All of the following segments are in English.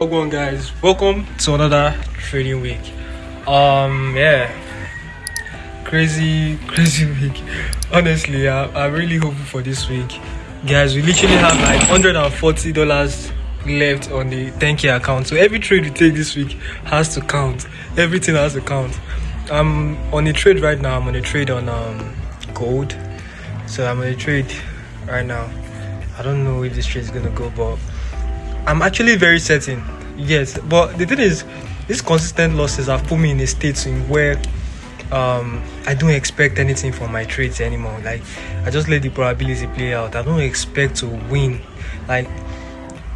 Welcome guys, welcome to another trading week. Yeah, crazy week. Honestly, I'm really hopeful for this week. Guys, we literally have like $140 left on the 10k account. So every trade we take this week has to count. Everything has to count. I'm on a trade right now. I'm on a trade on gold. So I'm on a trade right now. I don't know where this trade is gonna go, but I'm actually very certain, yes. But the thing is, these consistent losses have put me in a state in where I don't expect anything from my trades anymore. Like, I just let the probability play out. I don't expect to win. Like,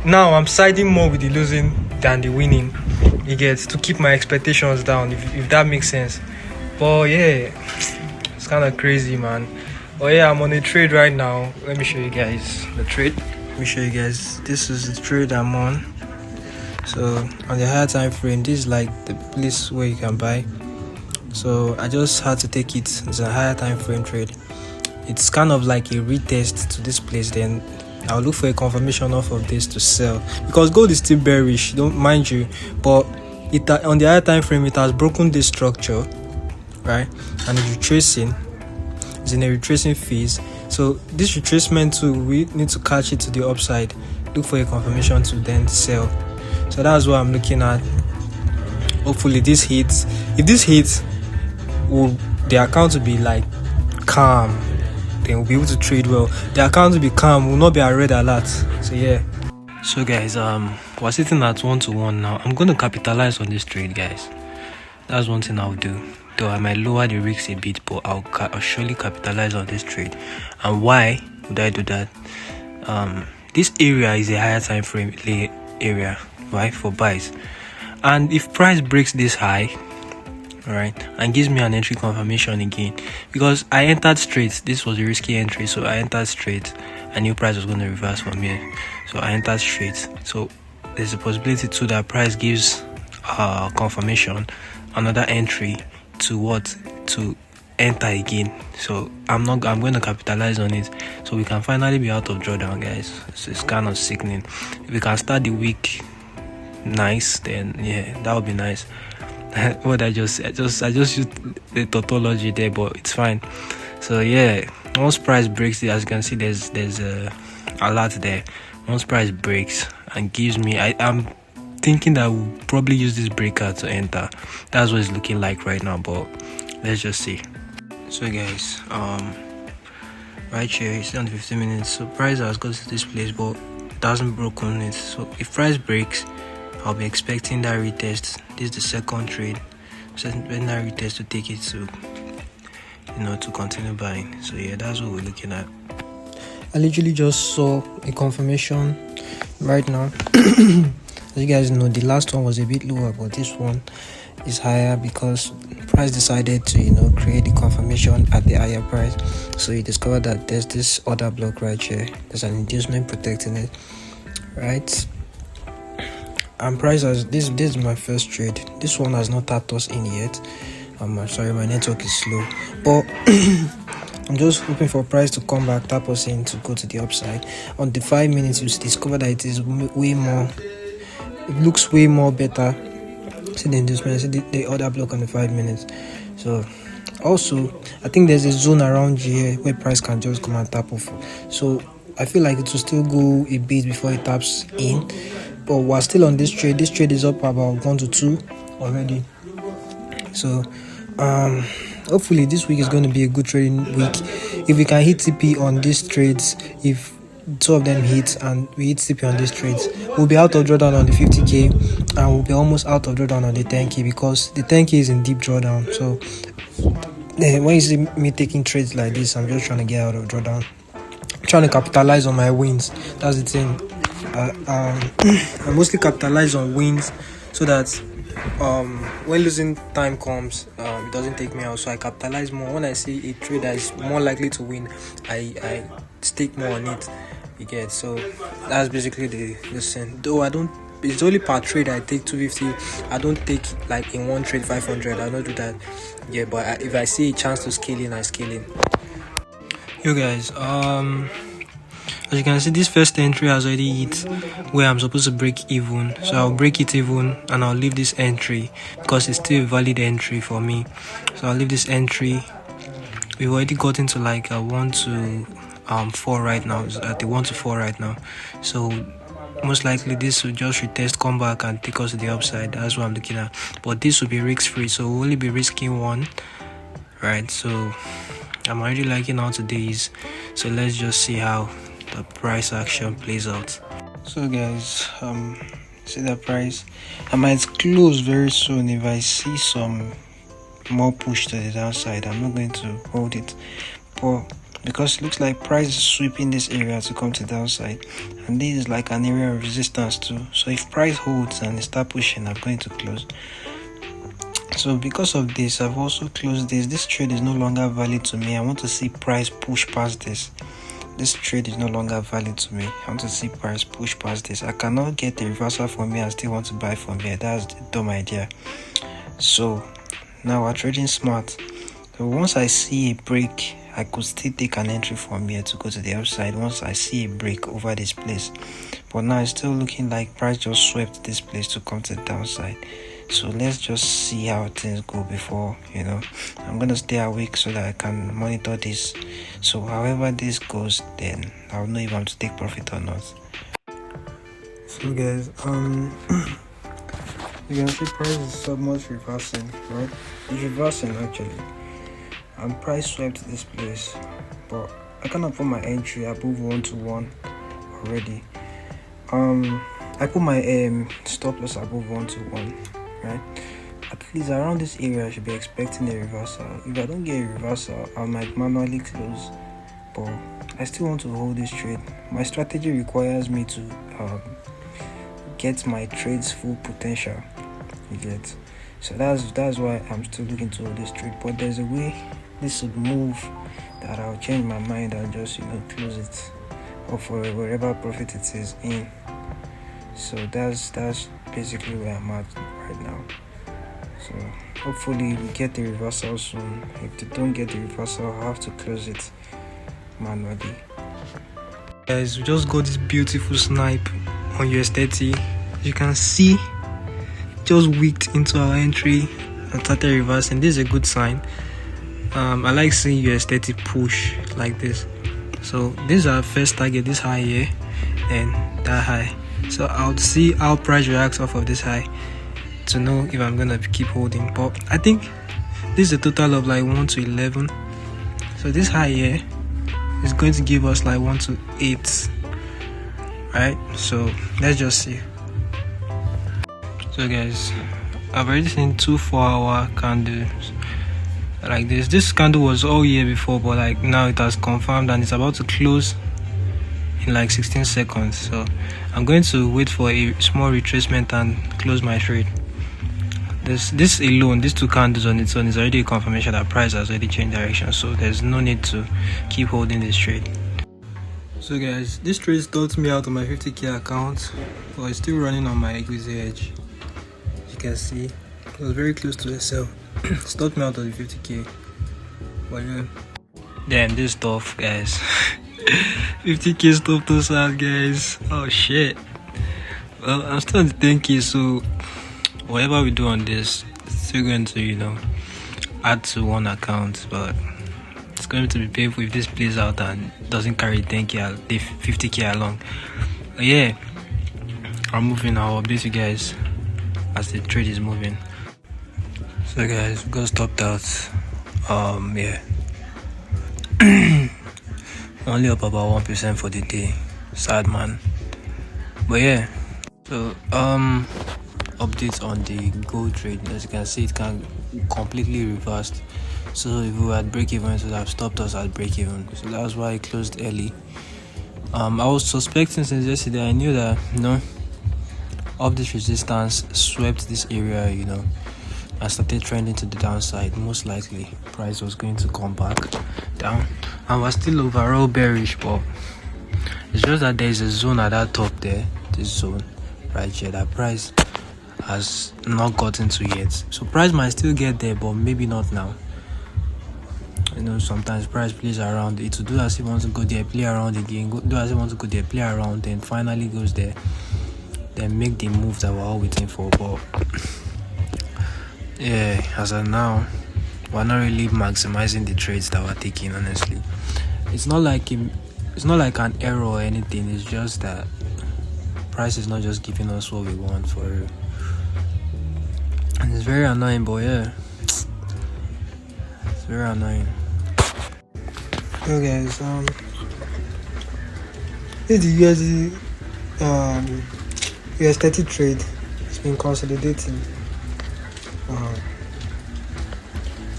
now I'm siding more with the losing than the winning. You get, to keep my expectations down, if that makes sense. But yeah, it's kind of crazy, man. But yeah, I'm on a trade right now. Let me show you guys the trade. Let me show you guys. This is the trade I'm on. So on the higher time frame, this is like the place where you can buy. So I just had to take it. It's a higher time frame trade. It's kind of like a retest to this place. Then I'll look for a confirmation off of this to sell, because gold is still bearish, don't mind you, but it on the higher time frame it has broken this structure, right? And it's retracing. It's in a retracing phase. So this retracement too, we need to catch it to the upside, look for a confirmation to then sell. So that's what I'm looking at. Hopefully this hits. If this hits, the account will be like calm, then we'll be able to trade well. The account will be calm, will not be a red alert. So yeah. So guys, we're sitting at 1-1 now. I'm going to capitalize on this trade, guys. That's one thing I'll do. Though I might lower the risks a bit, but I'll surely capitalize on this trade. And why would I do that? This area is a higher time frame area, right, for buys. And if price breaks this high, right, and gives me an entry confirmation again, because I entered straight, this was a risky entry, so I entered straight. I knew price was going to reverse from here, so I entered straight. So there's a possibility too that price gives confirmation, another entry to enter again. So I'm going to capitalize on it, so we can finally be out of drawdown, guys. It's kind of sickening. If we can start the week nice, then yeah, that would be nice. What I just used the tautology there, but it's fine. So yeah, once price breaks it, as you can see, there's a alert there. Once price breaks and gives me, I'm thinking that we'll probably use this breaker to enter. That's what it's looking like right now, but let's just see. So guys, right here it's on 15 minutes. So price has got to this place, but it hasn't broken it. So if price breaks, I'll be expecting that retest. This is the second trade. So when that retest to take it to, to continue buying. So yeah, that's what we're looking at. I literally just saw a confirmation right now. As you guys know, the last one was a bit lower, but this one is higher because price decided to create the confirmation at the higher price. So you discover that there's this other block right here. There's an inducement protecting it, right? And price has this is my first trade. This one has not tapped us in yet. I'm sorry, my network is slow, but I'm just hoping for price to come back, tap us in to go to the upside. On the 5 minutes, you discover that it is way more. It looks way more better. See the inducement, see the other block on the 5 minutes. So also, I think there's a zone around here where price can just come and tap off. So I feel like it will still go a bit before it taps in. But we're still on this trade. This trade is up about 1 to 2 already. So hopefully this week is going to be a good trading week. If we can hit TP on these trades, if two of them hit and we hit TP on these trades, we'll be out of drawdown on the 50k and we'll be almost out of drawdown on the 10k, because the 10k is in deep drawdown. So when you see me taking trades like this, I'm just trying to get out of drawdown, trying to capitalize on my wins. That's the thing. I mostly capitalize on wins so that when losing time comes, it doesn't take me out. So I capitalize more. When I see a trade that is more likely to win, I stake more on it. You get, so that's basically the thing. Though I don't, it's only per trade I take 250. I don't take like in one trade 500. I don't do that. Yeah, but if I see a chance to scale in, I scale in. Yo guys, As you can see, this first entry has already hit where I'm supposed to break even, so I'll break it even and I'll leave this entry because it's still a valid entry for me. So I'll leave this entry. We've already got into like a 1 to 4 right now, at the 1 to 4 right now, so most likely this will just retest, come back and take us to the upside. That's what I'm looking at, but this will be risk free, so we'll only be risking one, right? So I'm already liking how today is, so let's just see how the price action plays out. So guys, see the price, I might close very soon if I see some more push to the downside. I'm not going to hold it, but because it looks like price is sweeping this area to come to the downside, and this is like an area of resistance too, so if price holds and it start pushing, I'm going to close. So because of this, I've also closed this trade is no longer valid to me. I want to see price push past this trade is no longer valid to me. I want to see price push past this. I cannot get a reversal from here and still want to buy from here. That's the dumb idea. So now we're trading smart. So once I see a break, I could still take an entry from here to go to the upside once I see a break over this place. But now it's still looking like price just swept this place to come to the downside. So let's just see how things go before, I'm gonna stay awake so that I can monitor this. So however this goes, then I'll know if I'm to take profit or not. So guys, you can see price is somewhat reversing, right? It's reversing actually, and price swept this place, but I cannot put my entry above 1 to 1 already. I put my stop loss above 1 to 1, right? At least around this area I should be expecting a reversal. If I don't get a reversal, I might manually close, but I still want to hold this trade. My strategy requires me to get my trade's full potential, you get. So that's why I'm still looking to hold this trade, but there's a way this would move that I'll change my mind and just close it, or for wherever profit it is in. So that's basically where I'm at right now. So hopefully we get the reversal soon. If they don't get the reversal, I'll have to close it manually. Guys, we just got this beautiful snipe on US30. You can see just wicked into our entry and started reversing. This is a good sign. I like seeing US30 push like this. So this is our first target, this high here and that high. So I'll see how price reacts off of this high to know if I'm gonna keep holding. But I think this is a total of like 1 to 11. So this high here is going to give us like 1 to 8, right? So let's just see. So guys, I've already seen 2 4-hour candles like this. This candle was all year before, but like now it has confirmed and it's about to close in like 16 seconds. So I'm going to wait for a small retracement and close my trade. This alone, these 2 candles on its own is already a confirmation that price has already changed direction, so there's no need to keep holding this trade. So guys, this trade stopped me out on my 50k account, but it's still running on my equity edge. You can see it was very close to the sell. Stopped me out of the 50k, but yeah. Damn, this stuff, guys. 50k stopped us out, guys. Oh shit. Well, I'm still at the 10k, so whatever we do on this, it's still going to add to one account, but it's going to be painful if this plays out and doesn't carry 10k, the 50k along. But yeah, I'm moving. I'll update you guys as the trade is moving. So guys, we got stopped out. Yeah. Only up about 1% for the day. Sad, man. But yeah. So updates on the gold trade. As you can see, it can completely reversed. So if we were at break even, it would have stopped us at break even. So that's why I closed early. I was suspecting since yesterday. I knew that of this resistance swept this area, and started trending to the downside. Most likely price was going to come back down, and we're still overall bearish, but it's just that there's a zone at that top there, this zone right here, that price has not gotten to yet. So price might still get there, but maybe not now. sometimes price plays around. It will do as he wants to go there, play around again, do as he wants to go there, play around, then finally goes there, then make the move that we're all waiting for. But yeah, as of now, we're not really maximizing the trades that we're taking. Honestly, it's not like an error or anything. It's just that price is not just giving us what we want for real, and it's very annoying. But yeah, it's very annoying. So guys, this is the US30 trade. It's been consolidating.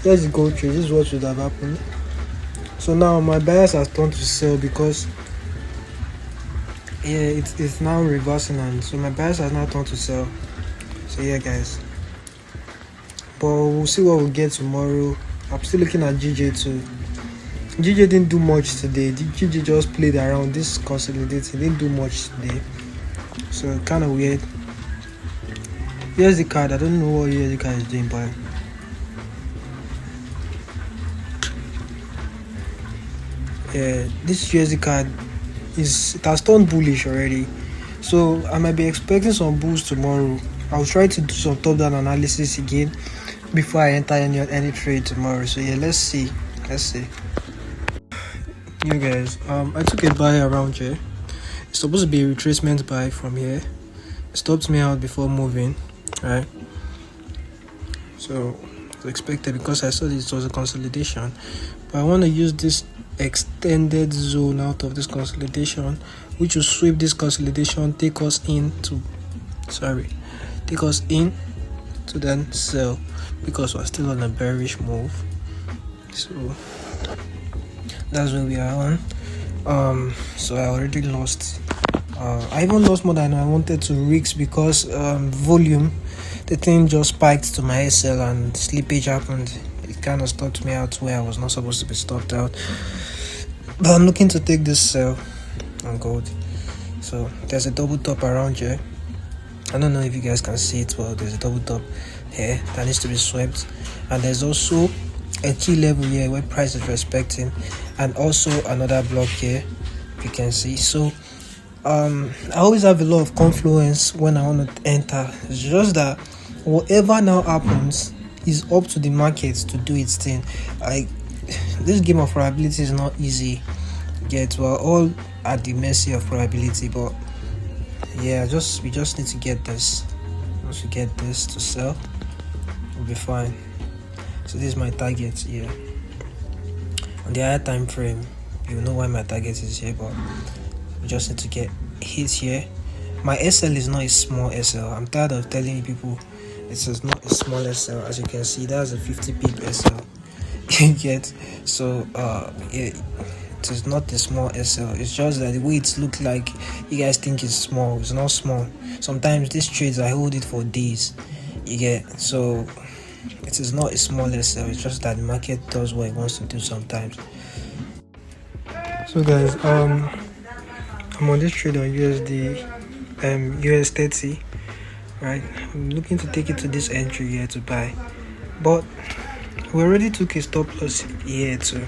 Here's the gold trade. This is what should have happened. So now my bias has turned to sell because it's now reversing, and so my bias has now turned to sell. So yeah guys, but we'll see what we'll get tomorrow. I'm still looking at GJ too. GJ didn't do much today. GJ just played around. This consolidating didn't do much today, so kind of weird. Here's the card. I don't know what the card is doing, but yeah, this USD card it has turned bullish already, so I might be expecting some bulls tomorrow. I'll try to do some top-down analysis again before I enter any trade tomorrow. So yeah, let's see. You guys, I took a buy around here. It's supposed to be a retracement buy from here. It stopped me out before moving, right? So it's expected because I saw this was a consolidation, but I want to use this extended zone out of this consolidation, which will sweep this consolidation, take us in to then sell, because we're still on a bearish move. So that's where we are on. So I already lost. I even lost more than I wanted to rigs because volume, the thing just spiked to my SL and slippage happened. It kind of stopped me out where I was not supposed to be stopped out. But I'm looking to take this sell on gold. So there's a double top around here. I don't know if you guys can see it well. There's a double top here that needs to be swept, and there's also a key level here where price is respecting, and also another block here, if you can see. So I always have a lot of confluence when I want to enter. It's just that whatever now happens is up to the market to do its thing. This game of probability is not easy. Yet we're all at the mercy of probability, but yeah, we just need to get this. Once we get this to sell, we'll be fine. So this is my target here. On the higher time frame, you know why my target is here, but we just need to get hit here. My SL is not a small SL. I'm tired of telling people it is not a small SL. As you can see, that's a 50 pip SL. You get, so yeah, it is not a small SL. It's just that the way it looks like you guys think it's small. It's not small. Sometimes these trades I hold it for days. You get, so it is not a small SL. It's just that the market does what it wants to do sometimes. So guys, I'm on this trade on US30, right? I'm looking to take it to this entry here to buy, but we already took a stop loss here too,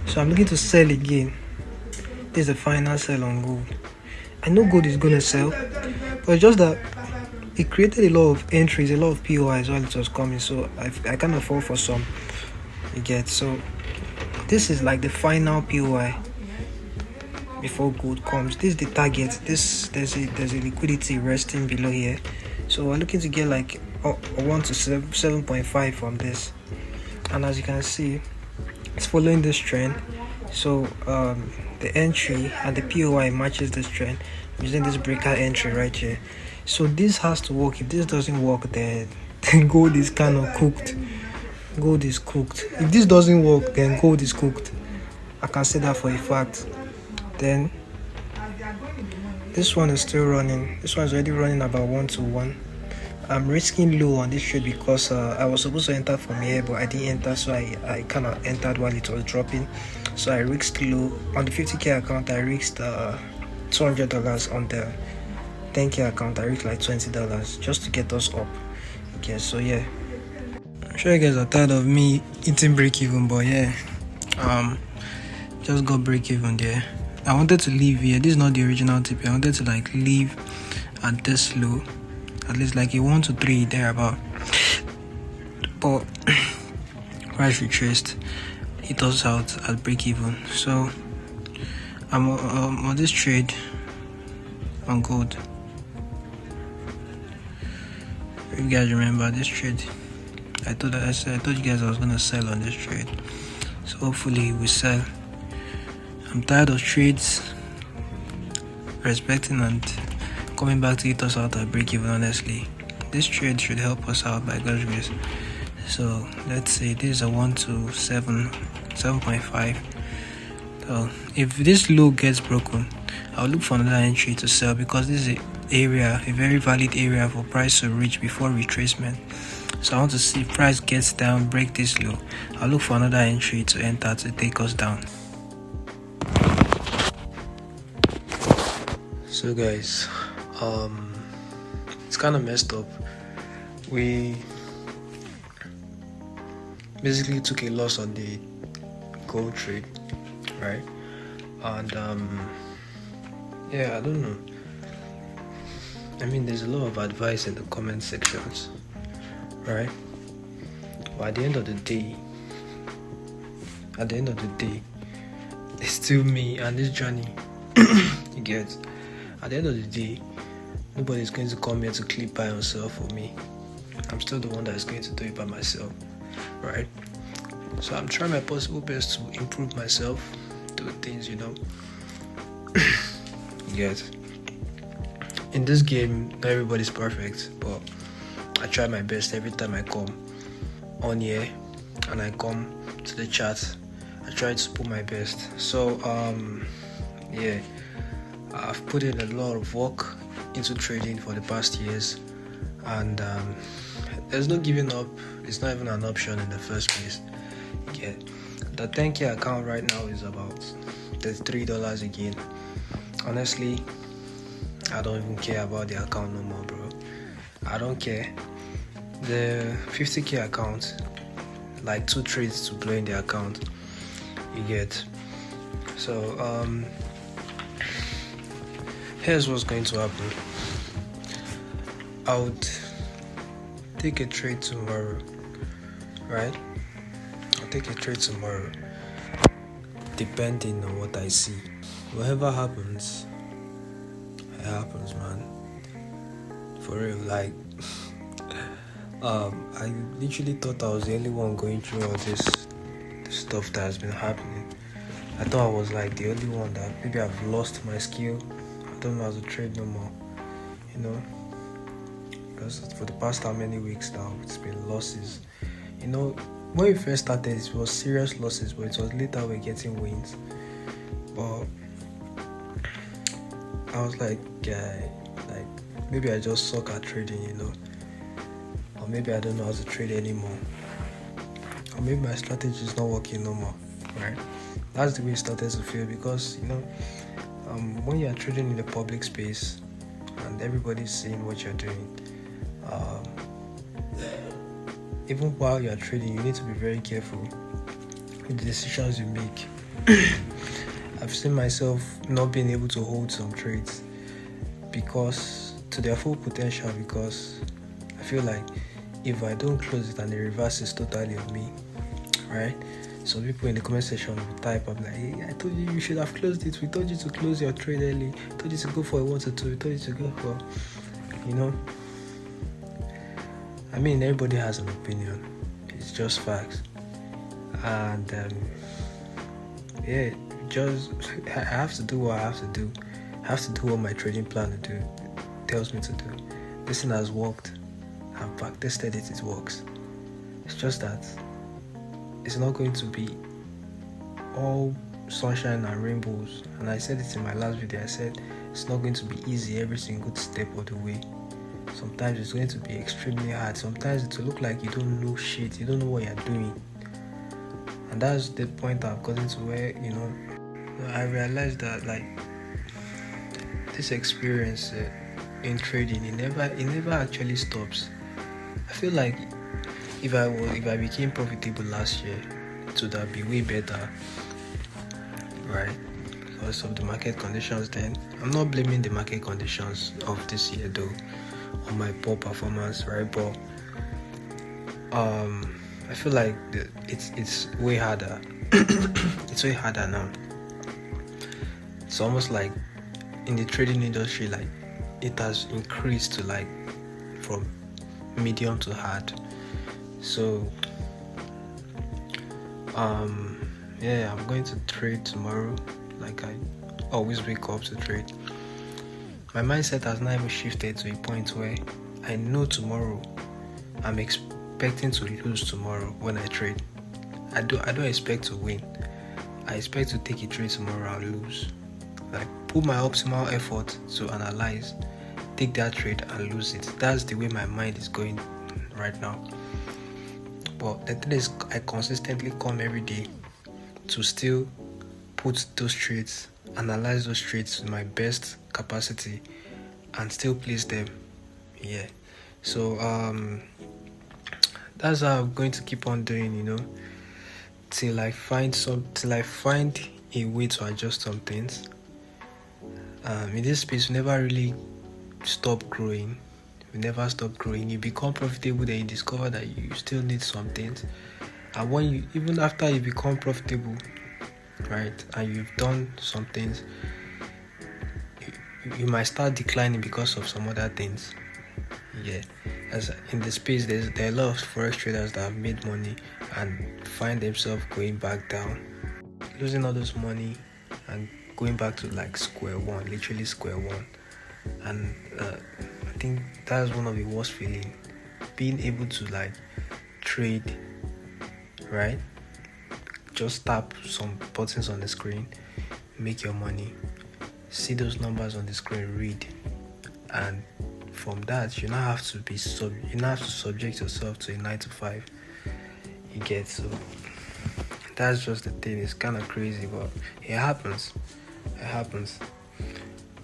so I'm looking to sell again. This is the final sell on gold. I know gold is gonna sell, but it's just that it created a lot of entries, a lot of POIs while it was coming, so I kind of fall for some. You get, so this is like the final POI before gold comes. This is the target. There's a liquidity resting below here, so we're looking to get like 1 to 7.5 from this, and as you can see, it's following this trend. So the entry and the POI matches this trend using this breaker entry right here. So this has to work. If this doesn't work, then gold is kind of cooked. Gold is cooked. If this doesn't work, then gold is cooked. I can say that for a fact. Then this one is still running. This one is already running about 1 to 1. I'm risking low on this trade because I was supposed to enter from here, but I didn't enter, so I kind of entered while it was dropping. So I risked low on the 50k account. I risked $200. On the 10k account I risked like $20 just to get us up. Okay, so yeah, sure you guys are tired of me eating break even, but yeah, just got break even there. I wanted to leave here. This is not the original TP. I wanted to like leave at this low, at least like a 1 to 3 thereabout. But price retraced. It does out at break even. So I'm on this trade on gold. If you guys remember this trade, I told you guys I was gonna sell on this trade. So hopefully we sell. I'm tired of trades respecting and coming back to hit us out at break even. Honestly, this trade should help us out by God's grace. So let's say this is a 1 to 7.5. So if this low gets broken, I'll look for another entry to sell, because this is a very valid area for price to reach before retracement. So I want to see if price gets down, break this low. I'll look for another entry to enter to take us down. So guys, it's kind of messed up. We basically took a loss on the gold trade, right? And yeah, I don't know. I mean, there's a lot of advice in the comment sections, right? But at the end of the day, it's still me and this journey. You get? At the end of the day, nobody's going to come here to clip by himself for me. I'm still the one that is going to do it by myself, right? So I'm trying my possible best to improve myself, do things, you know. Yes. In this game, not everybody's perfect, but I try my best every time I come on here and I come to the chat. I try to put my best. So yeah, I've put in a lot of work into trading for the past years, and there's no giving up. It's not even an option in the first place. Yeah, the 10K account right now is about $33 again. Honestly, I don't even care about the account no more, bro. I don't care. The 50K account, like 2 trades to blow in the account, you get. So here's what's going to happen. I would take a trade tomorrow, right? I'll take a trade tomorrow, depending on what I see. Whatever happens, it happens, man. For real, like I literally thought I was the only one going through all this stuff that has been happening. I thought I was like the only one that maybe I've lost my skill. I don't know how to trade no more, you know, because for the past how many weeks now it's been losses. You know, when we first started it was serious losses, but it was later we're getting wins. But I was like, like maybe I just suck at trading, you know, or maybe I don't know how to trade anymore, or maybe my strategy is not working no more, right? That's the way it started to feel, because you know, when you are trading in the public space and everybody's seeing what you're doing, even while you're trading, you need to be very careful with the decisions you make. I've seen myself not being able to hold some trades because to their full potential, because I feel like if I don't close it and the reverse is totally on me, right? So people in the comment section will type up like, hey, I told you should have closed it. We told you to close your trade early. We told you to go for a 1 to 2. We told you to go for, you know. I mean, everybody has an opinion. It's just facts. And yeah, just I have to do what I have to do. I have to do what my trading plan tells me to do. This thing has worked. I've back tested it. It works. It's just that it's not going to be all sunshine and rainbows. And I said it in my last video. I said it's not going to be easy every single step of the way. Sometimes it's going to be extremely hard. Sometimes it will look like you don't know shit. You don't know what you're doing. And that's the point I've gotten to where, you know, I realized that like this experience in trading, it never actually stops. I feel like if I became profitable last year, it would have been way better, right? Because of the market conditions. Then I'm not blaming the market conditions of this year though on my poor performance, right? But I feel like it's way harder. It's way harder now. It's almost like in the trading industry, like it has increased to like from medium to hard. So yeah, I'm going to trade tomorrow. Like I always wake up to trade. My mindset has now even shifted to a point where I know tomorrow I'm expecting to lose tomorrow when I trade. I don't expect to win. I expect to take a trade tomorrow and lose. Like put my optimal effort to analyze, take that trade and lose it. That's the way my mind is going right now. But the thing is, I consistently come every day to still put those trades, analyze those trades to my best capacity and still place them. Yeah. So that's how I'm going to keep on doing, till I find a way to adjust some things. In this space we never really stop growing. We never stop growing. You become profitable, then you discover that you still need some things. And when you, even after you become profitable, right, and you've done some things, you might start declining because of some other things. Yeah, as in the space, there are a lot of forex traders that have made money and find themselves going back down, losing all this money and going back to like square one, literally square one. And I think that's one of the worst feeling, being able to like trade, right? Just tap some buttons on the screen, make your money, see those numbers on the screen, read, and from that you now have to subject yourself to a 9 to 5. You get, so that's just the thing. It's kind of crazy, but it happens.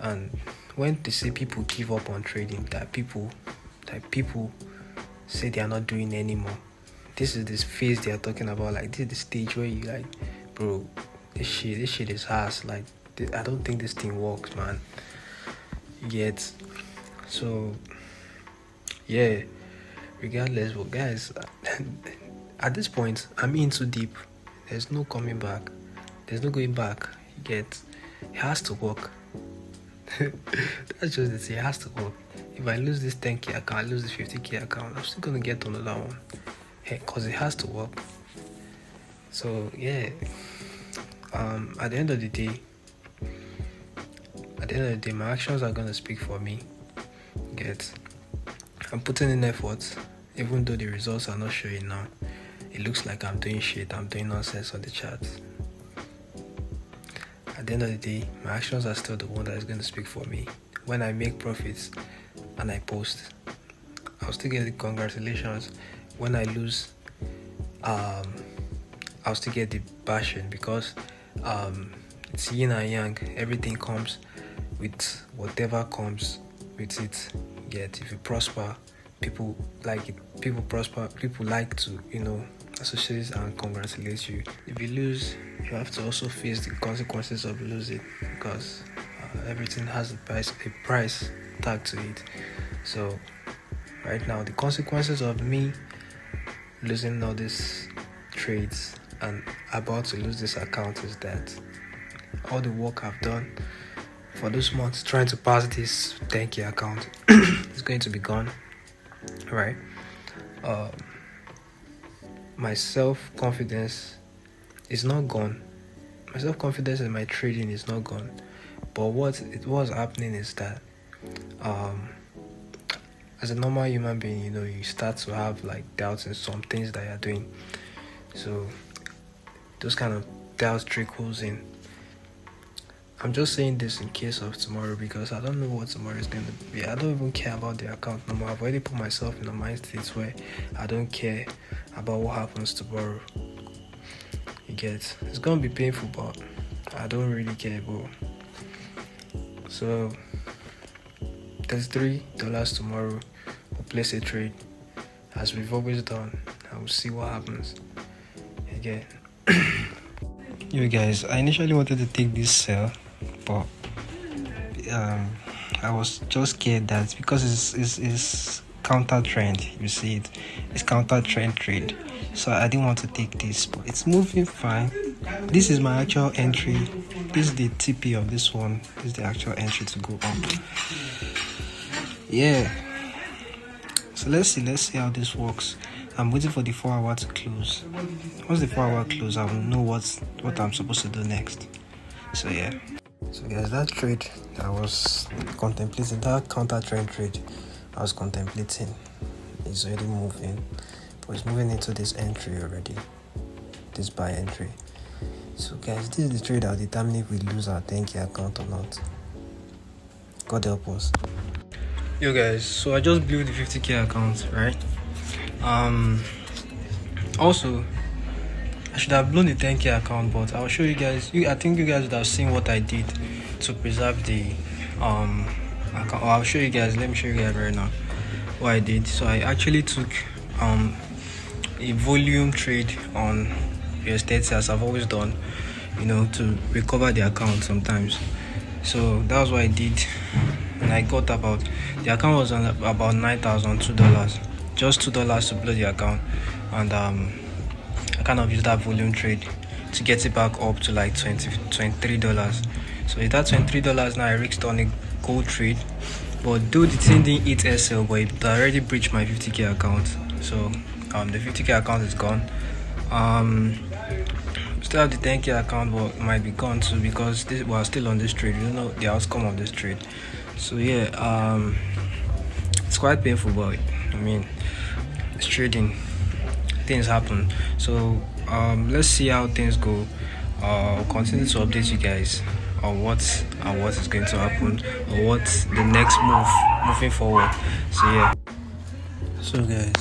And when they say people give up on trading, that people say they are not doing anymore, this is this phase they are talking about. Like this is the stage where you like, bro, this shit is ass. Like I don't think this thing works, man. Yet, so yeah. Regardless, but guys, at this point, I'm in too deep. There's no coming back. There's no going back. It has to work. That's just the thing. It has to work. If I lose this 10k account, I lose this 50k account, I'm still gonna get another one. Cause it has to work. So yeah. At the end of the day, my actions are gonna speak for me. I'm putting in effort, even though the results are not showing now. It looks like I'm doing shit, I'm doing nonsense on the charts. At the end of the day, my actions are still the one that is going to speak for me. When I make profits and I post, I'll still get the congratulations. When I lose, I'll still get the bashing, because it's yin and yang. Everything comes with whatever comes with it. Yet if you prosper, people like it. People prosper. People like to, associate and congratulate you. If you lose, you have to also face the consequences of losing, because everything has a price tag to it. So right now, the consequences of me losing all these trades and about to lose this account is that all the work I've done for those months trying to pass this 10k account is going to be gone, right? My self-confidence is not gone. My self-confidence in my trading is not gone. But what it was happening is that as a normal human being, you start to have like doubts in some things that you're doing. So those kind of doubts trickles in. I'm just saying this in case of tomorrow, because I don't know what tomorrow is going to be. I don't even care about the account no more. I've already put myself in a mind state where I don't care about what happens tomorrow. You get, it's going to be painful, but I don't really care, bro. So there's $3 tomorrow. We'll place a trade as we've always done. and we'll see what happens again. You guys, I initially wanted to take this sell, but I was just scared that because it's counter trend, you see it's counter trend trade, so I didn't want to take this, but it's moving fine. This is my actual entry. This is the TP of this one. This is the actual entry to go up. Yeah, so let's see how this works. I'm waiting for the 4 hour to close. Once the 4 hour close, I will know what I'm supposed to do next. So yeah. So guys, that trade that I was contemplating, that counter trend trade I was contemplating, is already moving. But it's moving into this entry already. This buy entry. So guys, this is the trade that will determine if we lose our 10k account or not. God help us. Yo guys, so I just blew the 50k account, right? Also I should have blown the 10k account, but I'll show you guys. I think you guys would have seen what I did to preserve the account. I'll show you guys. Let me show you guys right now what I did. So I actually took a volume trade on your states, as I've always done, you know, to recover the account sometimes. So that was what I did, and I got about, the account was on about $9,002, just $2 to blow the account, and I kind of used that volume trade to get it back up to like $23. So with that $23 now, I risked on a gold trade, but though the thing didn't hit SL, but it already breached my 50k account. So the 50k account is gone. Still have the 10k account, but it might be gone too, because we're still on this trade. We don't know the outcome of this trade. So yeah, it's quite painful, but I mean, it's trading. Things happen. So let's see how things go. I'll continue to update you guys on what is going to happen, or what's the next moving forward. So yeah. So guys,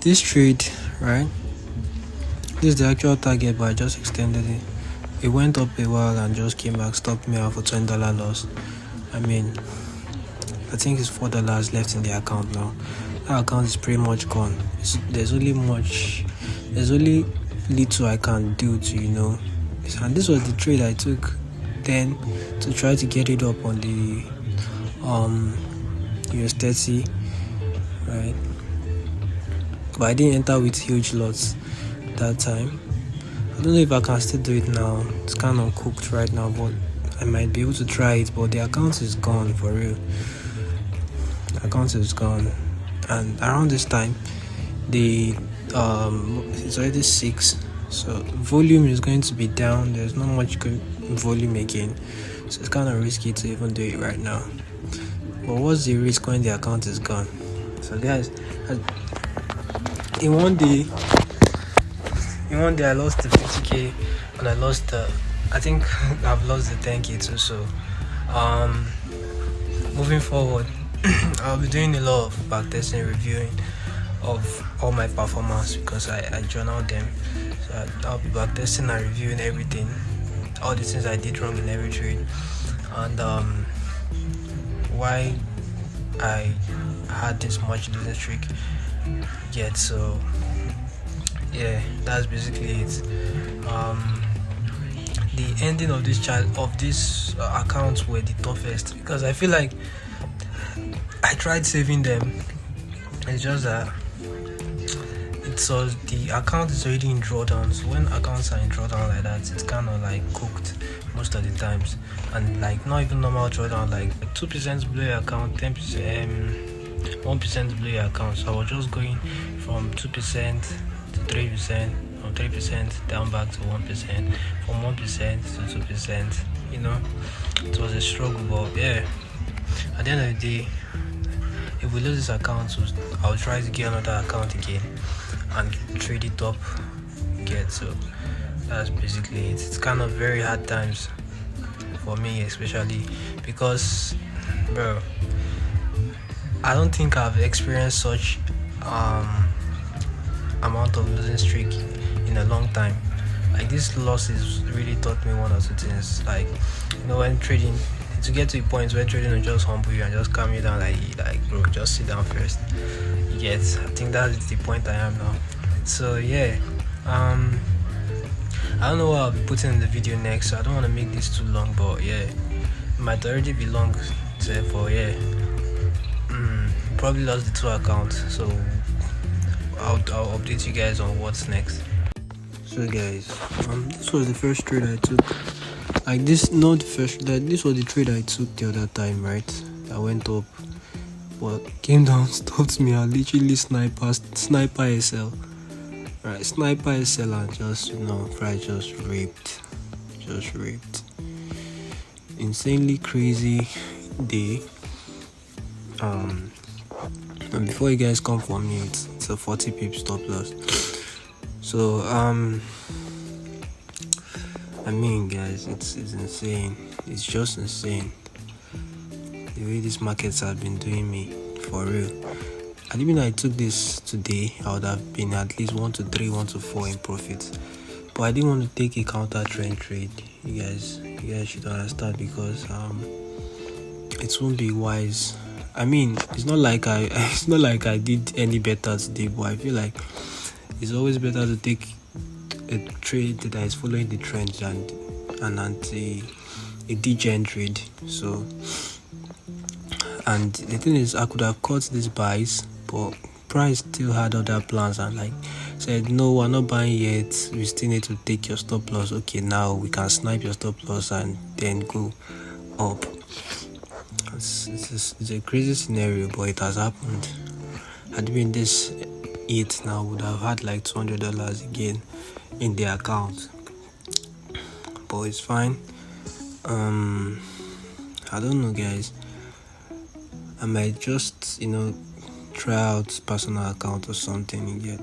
this trade, right? This is the actual target, but I just extended it. It went up a while and just came back, stopped me out for $20 loss. I mean, I think it's $4 left in the account now. That account is pretty much gone. There's only little I can do to, you know. And this was the trade I took then to try to get it up on the US 30, right? But I didn't enter with huge lots that time. I don't know if I can still do it now. It's kind of cooked right now, but I might be able to try it. But the account is gone for real. The account is gone. And around this time, it's already 6, so volume is going to be down. There's not much good volume again, so it's kind of risky to even do it right now. But what's the risk when the account is gone? So guys, in one day I lost the 50k, and I think I've lost the 10k too. So moving forward, I'll be doing a lot of backtesting, reviewing of all my performance, because I journal them. So I'll be backtesting and reviewing everything, all the things I did wrong in every trade, and why I had this much losing streak yet. So yeah, that's basically it. The ending of this accounts were the toughest, because I feel like I tried saving them. It's just that the account is already in drawdown. So when accounts are in drawdown like that, it's kind of like cooked most of the times, and like not even normal drawdown, like 2% below your account, 10%, 1% below your account. So I was just going from 2% to 3%, from 3% down back to 1%, from 1% to 2%. You know, it was a struggle, but yeah, at the end of the day, if we lose this account, I'll try to get another account again and trade it up again. So that's basically it. It's kind of very hard times for me, especially because, bro, I don't think I've experienced such amount of losing streak in a long time. Like, this losses really taught me one or two things. Like, you know, when trading, to get to a point where trading will just humble you and just calm you down, like bro, just sit down first. You get? I think that's the point I am now. So yeah, I don't know what I'll be putting in the video next, so I don't want to make this too long, but yeah, it might already be long, therefore yeah. Probably lost the 2 accounts, so I'll update you guys on what's next. So guys, this was the first trade I took. Like this, not the first. This was the trade I took the other time, right? I went up, but came down, stopped me. I literally sniper SL, right? Sniper SL, and just price just ripped. Insanely crazy day. And before you guys come for me, it's a 40 pips stop loss. So I mean guys, it's insane. It's just insane the way these markets have been doing me, for real. And even I took this today, I would have been at least 1 to 3, 1 to 4 in profits. But I didn't want to take a counter trend trade. You guys should understand, because it won't be wise. I mean, it's not like I did any better today, but I feel like it's always better to take a trade that is following the trends and a degen trade. So, and the thing is, I could have caught these buys, but price still had other plans and like said, no, we're not buying yet, we still need to take your stop loss. Okay, now we can snipe your stop loss and then go up. It's a crazy scenario, but it has happened. Had been this it now, would have had like $200 again in the account, but it's fine. I don't know guys, I might just try out personal account or something again.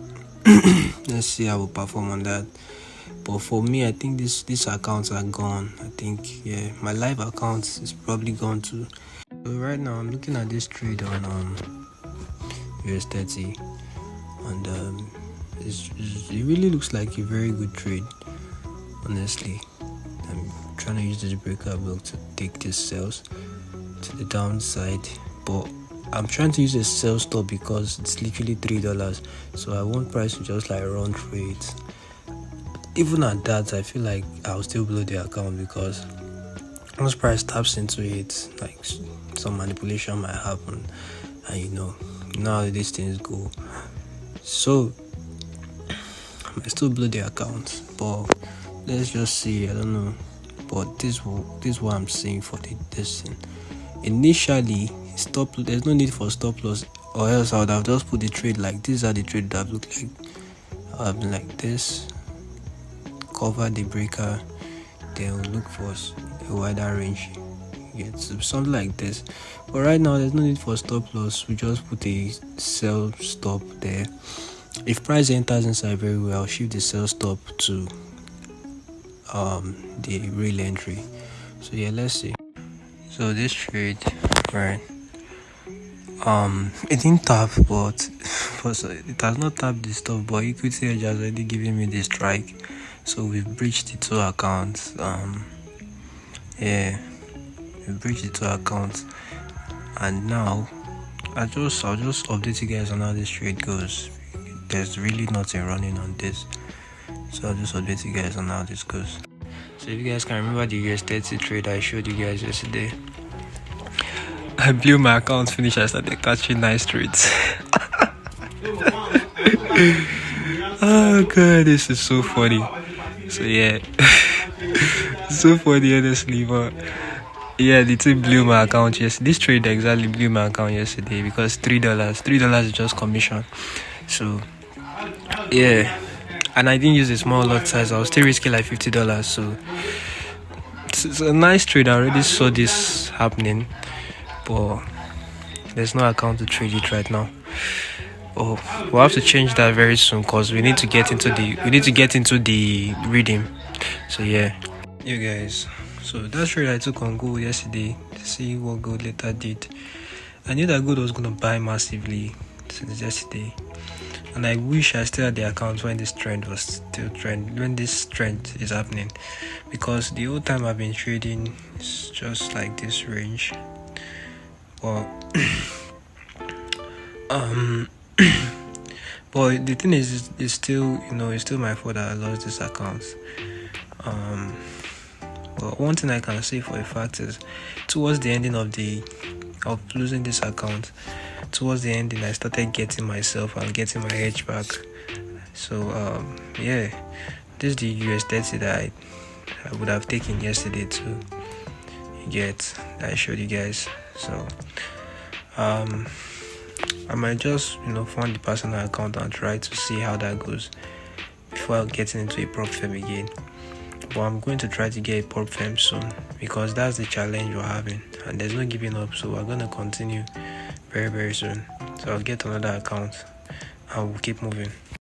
Let's see how we perform on that. But for me, I think these accounts are gone. I think, yeah, my live account is probably gone too. So right now I'm looking at this trade on US30, and it really looks like a very good trade, honestly. I'm trying to use this breaker block to take these sales to the downside, but I'm trying to use a sell stop because it's literally $3, so I want price to just like run through it. Even at that, I feel like I'll still blow the account, because once price taps into it, like some manipulation might happen, and how these things go. So I might still blow the account, but let's just see. I don't know, but this is what I'm seeing for this thing. Initially, there's no need for stop loss, or else I would have just put the trade like this. Are the trade that look like I'll have been like this, cover the breaker, then we'll look for a wider range. Something like this. But right now there's no need for stop loss. We just put a sell stop there. If price enters inside very well, I'll shift the sell stop to the real entry. So yeah, let's see. So this trade, right, it didn't tap, but it has not tapped the stop, but equity edge has already given me the strike. So we've breached the 2 accounts. Yeah, we breached the 2 accounts, and now I'll just update you guys on how this trade goes. There's really nothing running on this, so I'll just update you guys on how this goes. So if you guys can remember the US30 trade I showed you guys yesterday, I blew my account, finished, I started catching nice trades. Oh god, this is so funny. So yeah, so funny honestly, but yeah, the thing blew my account yesterday. This trade exactly blew my account yesterday, because $3 is just commission. So yeah, and I didn't use a small lot size. I was still risking like $50. So it's a nice trade. I already saw this happening, but there's no account to trade it right now. Oh, we'll have to change that very soon, because we need to get into the reading. So yeah, you guys, so that trade I took on gold yesterday to see what gold later did. I knew that gold was gonna buy massively since yesterday, and I wish I still had the account when this trend was still when this trend is happening, because the whole time I've been trading is just like this range. Well, but the thing is, it's still, it's still my fault that I lost this account. But one thing I can say for a fact is, towards the ending of losing this account, towards the ending, I started getting myself and getting my edge back. So yeah, this is the US 30 that I would have taken yesterday to get, that I showed you guys. So I might just fund the personal account and try to see how that goes before getting into a prop firm again. But I'm going to try to get a prop firm soon, because that's the challenge we're having, and there's no giving up. So we're going to continue very, very soon. So I'll get another account and we'll keep moving.